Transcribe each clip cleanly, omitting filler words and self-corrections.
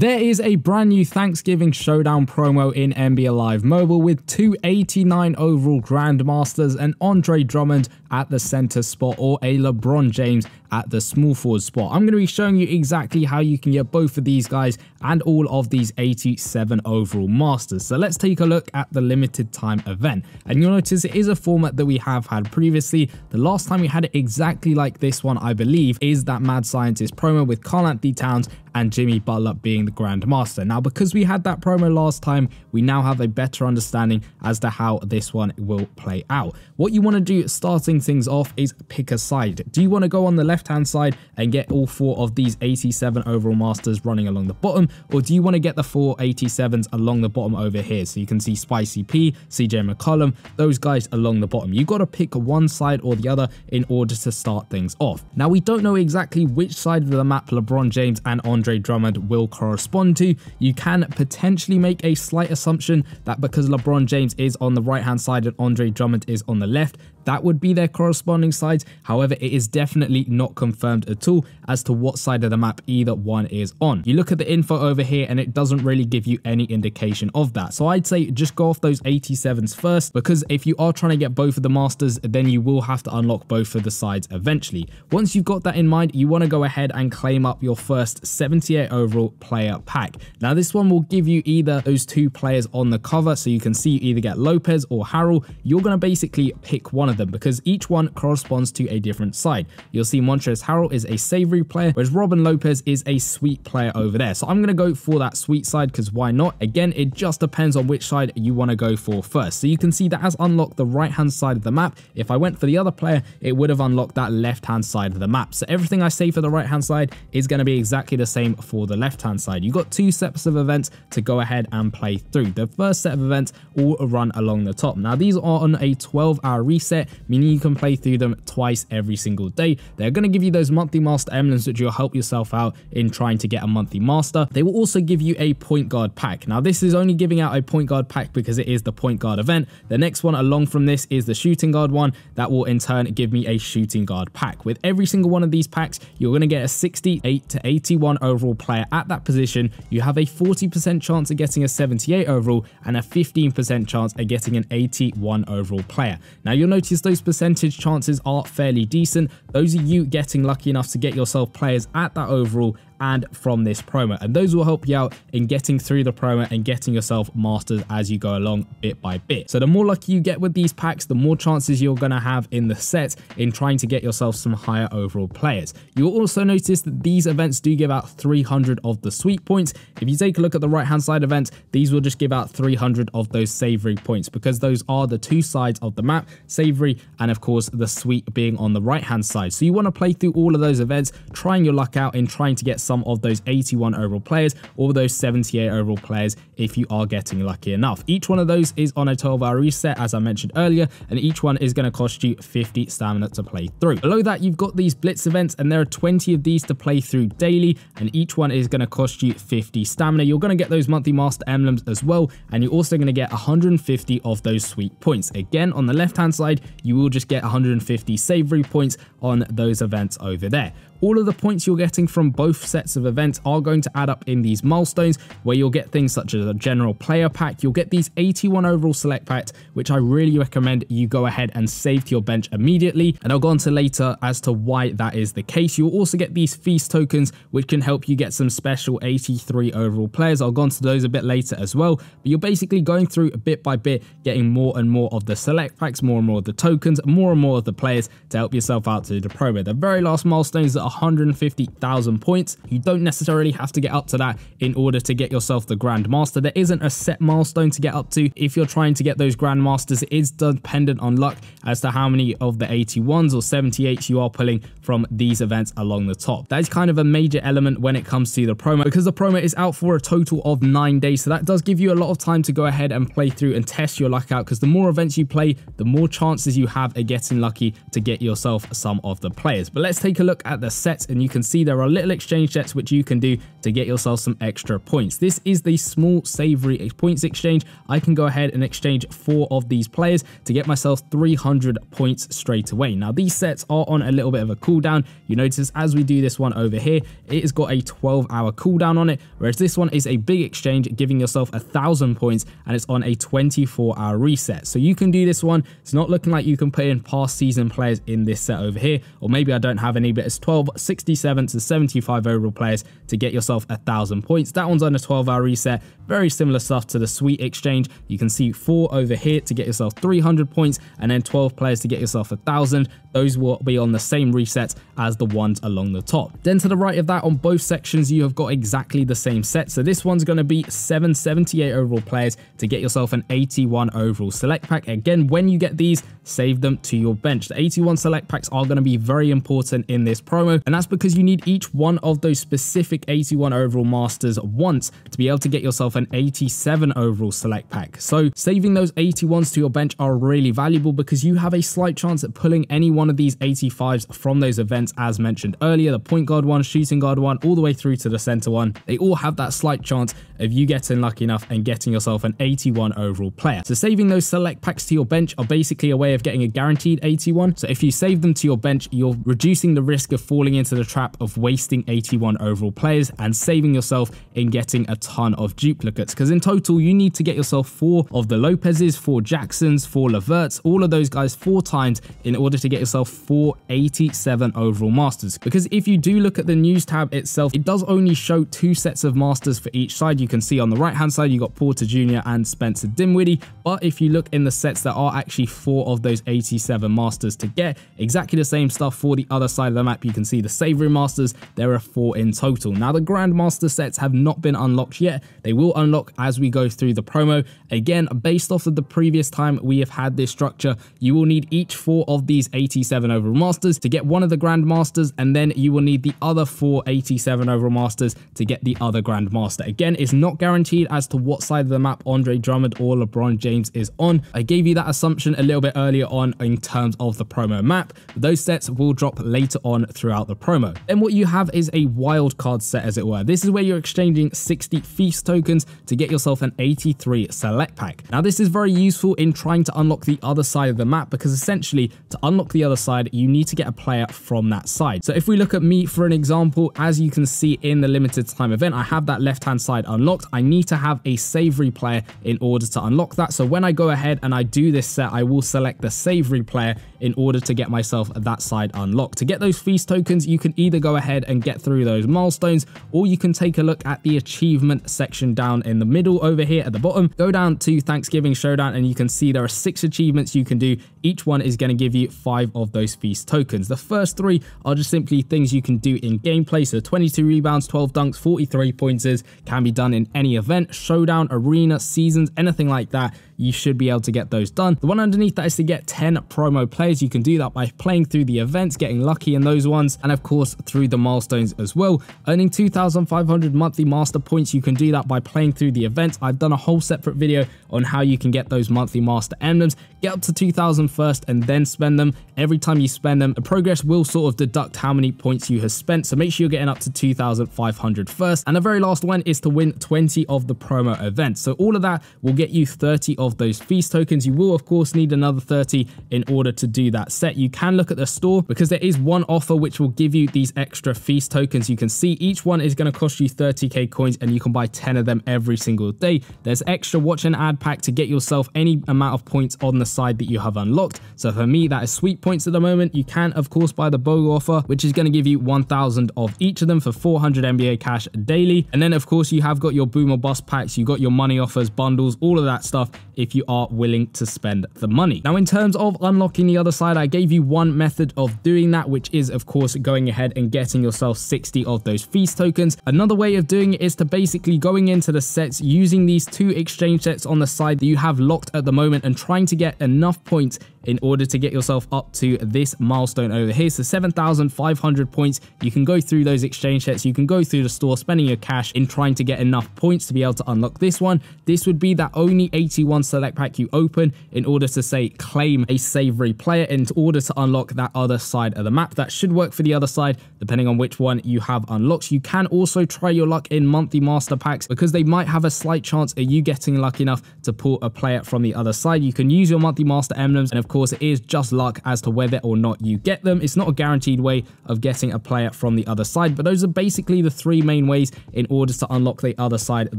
There is a brand new Thanksgiving Showdown promo in NBA Live Mobile with 289 overall Grandmasters and Andre Drummond at the center spot or a LeBron James at the small forward spot. I'm going to be showing you exactly how you can get both of these guys and all of these 87 overall Masters. So let's take a look at the limited time event. And you'll notice it is a format that we have had previously. The last time we had it exactly like this one, I believe, is that Mad Scientist promo with Karl-Anthony Towns and Jimmy Butler being the Grandmaster. Now, because we had that promo last time, we now have a better understanding as to how this one will play out. What you want to do starting things off is pick a side. Do you want to go on the left-hand side and get all four of these 87 overall Masters running along the bottom, or do you want to get the four 87s along the bottom over here? So you can see Spicy P, CJ McCollum, those guys along the bottom. You've got to pick one side or the other in order to start things off. Now, we don't know exactly which side of the map LeBron James and Andre Drummond will correspond to. You can potentially make a slight assumption that because LeBron James is on the right hand side and Andre Drummond is on the left, that would be their corresponding sides. However, it is definitely not confirmed at all as to what side of the map either one is on. You look at the info over here and it doesn't really give you any indication of that. So I'd say just go off those 87s first, because if you are trying to get both of the Masters, then you will have to unlock both of the sides eventually. Once you've got that in mind, you want to go ahead and claim up your first 78 overall player pack. Now, this one will give you either those two players on the cover, so you can see you either get Lopez or Harrell. You're going to basically pick one of them because each one corresponds to a different side. You'll see Montrezl Harrell is a savory player, whereas Robin Lopez is a sweet player over there. So I'm going to go for that sweet side because why not? Again, it just depends on which side you want to go for first. So you can see that has unlocked the right hand side of the map. If I went for the other player, it would have unlocked that left hand side of the map. So everything I say for the right hand side is going to be exactly the same for the left hand side. You've got two sets of events to go ahead and play through. The first set of events all run along the top. Now, these are on a 12-hour reset, meaning you can play through them twice every single day. They're going to give you those monthly master emblems, which will help yourself out in trying to get a monthly master. They will also give you a point guard pack. Now, this is only giving out a point guard pack because it is the point guard event. The next one along from this is the shooting guard one. That will in turn give me a shooting guard pack. With every single one of these packs, you're going to get a 68 to 81 overall player at that position. You have a 40% chance of getting a 78 overall and a 15% chance of getting an 81 overall player. Now, you'll notice those percentage chances are fairly decent. Those are you getting lucky enough to get yourself players at that overall and from this promo, and those will help you out in getting through the promo and getting yourself masters as you go along bit by bit. So the more lucky you get with these packs, the more chances you're going to have in the set in trying to get yourself some higher overall players. You'll also notice that these events do give out 300 of the sweet points. If you take a look at the right hand side events, these will just give out 300 of those savory points because those are the two sides of the map, savory and of course the sweet being on the right hand side. So you want to play through all of those events, trying your luck out in trying to get some of those 81 overall players or those 78 overall players if you are getting lucky enough. Each one of those is on a 12-hour reset, as I mentioned earlier, and each one is going to cost you 50 stamina to play through. Below that, you've got these blitz events, and there are 20 of these to play through daily, and each one is going to cost you 50 stamina. You're going to get those monthly master emblems as well, and you're also going to get 150 of those sweet points. Again, on the left-hand side, you will just get 150 savory points on those events over there. All of the points you're getting from both sets of events are going to add up in these milestones, where you'll get things such as a general player pack. You'll get these 81 overall select packs, which I really recommend you go ahead and save to your bench immediately, and I'll go on to later as to why that is the case. You'll also get these feast tokens, which can help you get some special 83 overall players. I'll go on to those a bit later as well, but you're basically going through bit by bit, getting more and more of the select packs, more and more of the tokens, more and more of the players to help yourself out to the promo. The very last milestone is at 150,000 points. You don't necessarily have to get up to that in order to get yourself the Grandmaster. There isn't a set milestone to get up to. If you're trying to get those Grandmasters, it is dependent on luck as to how many of the 81s or 78s you are pulling from these events along the top. That is kind of a major element when it comes to the promo, because the promo is out for a total of 9 days. So that does give you a lot of time to go ahead and play through and test your luck out, because the more events you play, the more chances you have of getting lucky to get yourself some of the players. But let's take a look at the sets, and you can see there are little exchange sets which you can do to get yourself some extra points. This is the small savory points exchange. I can go ahead and exchange 4 of these players to get myself 300 points straight away. Now these sets are on a little bit of a cooldown. You notice as we do this one over here, it has got a 12-hour cooldown on it, whereas this one is a big exchange, giving yourself 1,000 points, and it's on a 24-hour reset. So you can do this one. It's not looking like you can put in past season players in this set over here, or maybe I don't have any, but it's 12 67 to 75 overall players to get yourself 1,000 points. That one's on a 12-hour reset. Very similar stuff to the sweet exchange. You can see 4 over here to get yourself 300 points, and then 12 players to get yourself 1,000. Those will be on the same reset as the ones along the top. Then to the right of that, on both sections, you have got exactly the same set. So this one's going to be 778 overall players to get yourself an 81 overall select pack. Again, when you get these, save them to your bench. The 81 select packs are going to be very important in this promo, and that's because you need each one of those specific 81 overall masters once to be able to get yourself an 87 overall select pack. So saving those 81s to your bench are really valuable because you have a slight chance at pulling any one of these 85s from those events as mentioned earlier. The point guard one, shooting guard one, all the way through to the center one. They all have that slight chance of you getting lucky enough and getting yourself an 81 overall player. So saving those select packs to your bench are basically a way of getting a guaranteed 81. So if you save them to your bench, you're reducing the risk of falling into the trap of wasting 81 overall players and saving yourself in getting a ton of duplicates, because in total you need to get yourself 4 of the Lopez's, 4 Jacksons, 4 Leverts, all of those guys 4 times in order to get yourself 4 87 overall masters. Because if you do look at the news tab itself, it does only show 2 sets of masters for each side. You can see on the right hand side you got Porter Jr. and Spencer Dinwiddie, but if you look in the sets, there are actually 4 of those 87 masters to get. Exactly the same stuff for the other side of the map. You can see the Savory Masters, there are 4 in total. Now the Grandmaster sets have not been unlocked yet. They will unlock as we go through the promo. Again, based off of the previous time we have had this structure, you will need each 4 of these 87 overall masters to get one of the Grandmasters, and then you will need the other 4 87 overall masters to get the other Grandmaster. Again, it's not guaranteed as to what side of the map Andre Drummond or LeBron James is on. I gave you that assumption a little bit earlier on in terms of the promo map. Those sets will drop later on throughout the promo. Then what you have is a wildcard set, as it were. This is where you're exchanging 60 feast tokens to get yourself an 83 select pack. Now this is very useful in trying to unlock the other side of the map, because essentially to unlock the other side you need to get a player from that side. So if we look at me for an example, as you can see in the limited time event, I have that left hand side unlocked. I need to have a Savory player in order to unlock that. So when I go ahead and I do this set, I will select the Savory player in order to get myself that side unlocked. To get those feast tokens, you can either go ahead and get through those milestones, or you can take a look at the achievement section down in the middle over here at the bottom. Go down to Thanksgiving Showdown and you can see there are 6 achievements you can do. Each one is going to give you 5 of those feast tokens. The first 3 are just simply things you can do in gameplay. So 22 rebounds, 12 dunks, 43 pointers, can be done in any event, showdown, arena, seasons, anything like that. You should be able to get those done. The one underneath that is to get 10 promo players. You can do that by playing through the events, getting lucky in those ones, and of course through the milestones as well. Earning 2,500 monthly master points, you can do that by playing through the events. I've done a whole separate video on how you can get those monthly master emblems. Get up to 2,000 first and then spend them. Every time you spend them, the progress will sort of deduct how many points you have spent, so make sure you're getting up to 2,500 first. And the very last one is to win 20 of the promo events. So all of that will get you 30 of those feast tokens. You will of course need another 30 in order to do that set. You can look at the store because there is one offer which will give you these extra feast tokens. You can see each one is going to cost you 30k coins and you can buy 10 of them every single day. There's extra watch and ad pack to get yourself any amount of points on the side that you have unlocked. So for me, that is sweet points at the moment. You can of course buy the BOGO offer, which is going to give you 1,000 of each of them for 400 NBA cash daily. And then of course you have got your boom or bust packs, you got your money offers, bundles, all of that stuff if you are willing to spend the money. Now in terms of unlocking the other side, I gave you one method of doing that, which is of course going ahead and getting yourself 60 of those feast tokens. Another way of doing it is to basically going into the sets, using these 2 exchange sets on the side that you have locked at the moment and trying to get enough points in order to get yourself up to this milestone over here. So 7,500 points. You can go through those exchange sets. You can go through the store, spending your cash in trying to get enough points to be able to unlock this one. This would be that only 81 select pack you open in order to say claim a savory player in order to unlock that other side of the map. That should work for the other side depending on which one you have unlocked. You can also try your luck in monthly master packs because they might have a slight chance of you getting lucky enough to pull a player from the other side. You can use your monthly master emblems, and of course it is just luck as to whether or not you get them. It's not a guaranteed way of getting a player from the other side, but those are basically the three main ways in order to unlock the other side of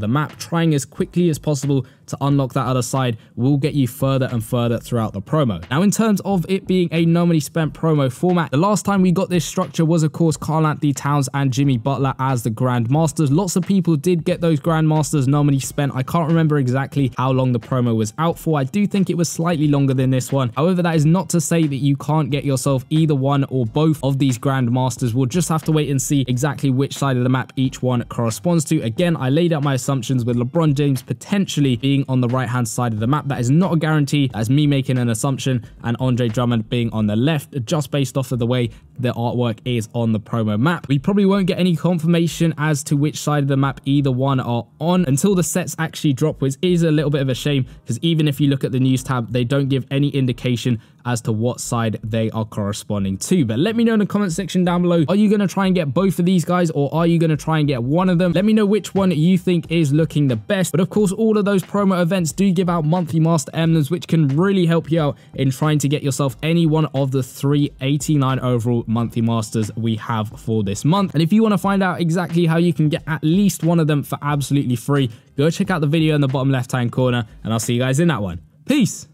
the map. Trying as quickly as possible to unlock that other side will get you further and further throughout the promo. Now, in terms of it being a no money spent promo format, the last time we got this structure was of course Karl-Anthony Towns and Jimmy Butler as the Grandmasters. Lots of people did get those Grandmasters no money spent. I can't remember exactly how long the promo was out for. I do think it was slightly longer than this one. However, that is not to say that you can't get yourself either one or both of these Grandmasters. We'll just have to wait and see exactly which side of the map each one corresponds to. Again, I laid out my assumptions with LeBron James potentially being on the right hand side of the map. That is not a guarantee. That's me making an assumption, and Andre Drummond being on the left just based off of the way the artwork is on the promo map. We probably won't get any confirmation as to which side of the map either one are on until the sets actually drop, which is a little bit of a shame because even if you look at the news tab, they don't give any indication as to what side they are corresponding to. But let me know in the comment section down below, are you going to try and get both of these guys, or are you going to try and get one of them? Let me know which one you think is looking the best. But of course, all of those promo events do give out monthly master emblems, which can really help you out in trying to get yourself any one of the 389 overall monthly masters we have for this month. And if you want to find out exactly how you can get at least one of them for absolutely free, go check out the video in the bottom left hand corner, and I'll see you guys in that one. Peace.